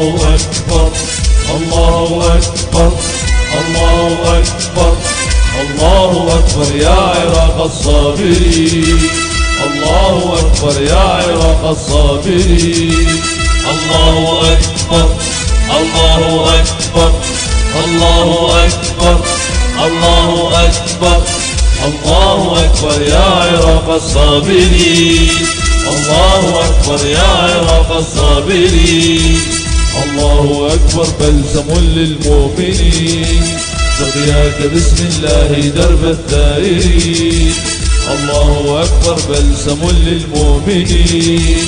الله أكبر الله أكبر الله أكبر الله أكبر يا عراق الصابرين الله أكبر يا عراق الصابرين الله أكبر الله أكبر الله أكبر الله أكبر الله أكبر يا عراق الصابرين الله أكبر يا عراق الصابرين الله أكبر بلسم للمؤمنين سقياك بسم الله درب الثائرين الله أكبر بلسم للمؤمنين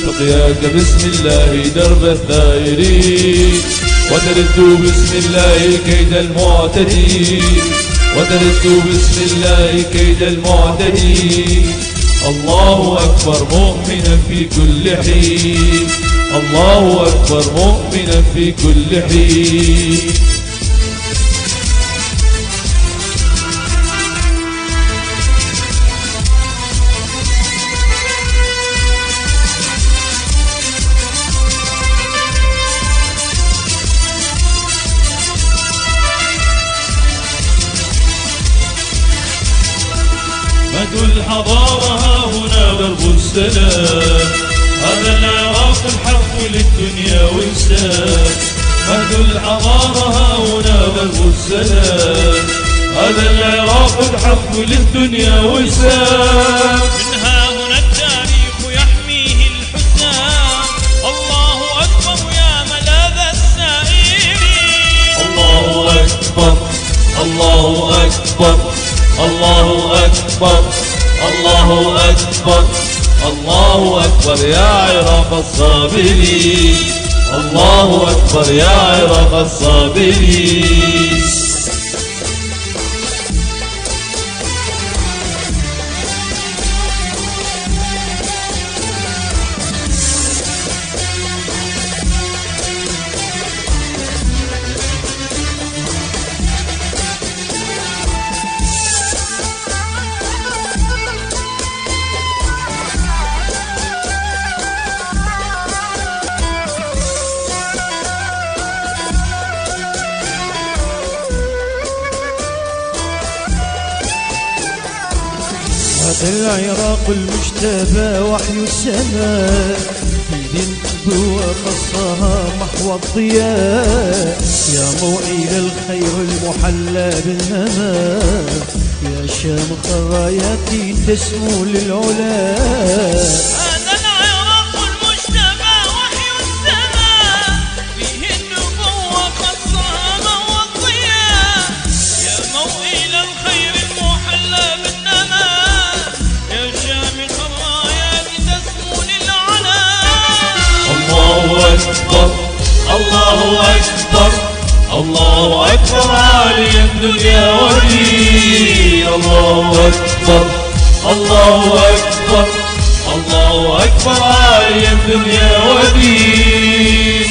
سقياك بسم الله درب الثائرين وترد بسم الله كيد المعتدين وترد بسم الله كيد المعتدين الله أكبر مؤمنا في كل حين الله أكبر مؤمنا في كل حين مد الحضارة ها هنا درب السلام هذا العراق الحق للدنيا وسام مد الحضارة ها هنا درب السلام هذا العراق الحق للدنيا وسام منها هنا التاريخ يحميه الحسام الله أكبر يا ملاذ السائرين الله أكبر الله أكبر الله أكبر الله أكبر الله أكبر يا عراق الصابرين الله أكبر يا عراق الصابرين هذا العراق المجتبى وحي السماء في النبوة قصها محو الضياء يا موئل الخير المحلى بالنماء يا شامخ الرايات تسمو للعلا هذا العراق المجتبى وحي السماء فيه النبوة قصها محو الضياء يا موئل الخير المحلى بالنماء يا شامخ الرايات تسمو للعلا الله أكبر الله أكبر الله أكبر عالي الدنيا ودين الله أكبر الله أكبر الله أكبر عالي الدنيا ودين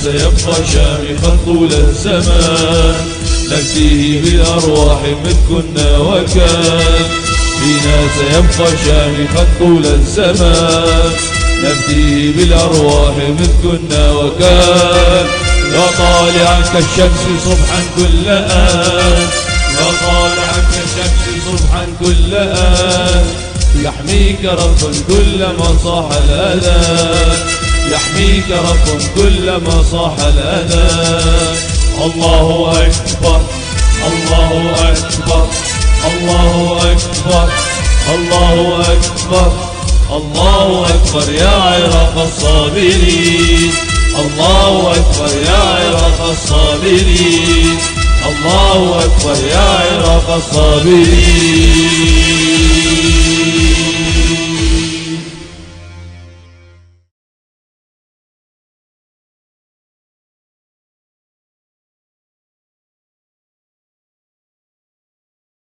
سيبقى شامخا طول الزمان نفديه بالأرواح من كنا وكان فينا سيبقى شامخا طول الزمان نفديه بالأرواح من كنا وكان يا طالعا كالشمس صبحا كل آن يا طالعا كالشمس صبحا كل آن يحميك رب كلما صاح الأذان يحميك رب كلما صاح الأذان الله أكبر الله أكبر الله أكبر الله أكبر الله أكبر يا عراق الصابرين الله أكبر يا عراق الصابرين الله أكبر يا عراق الصابرين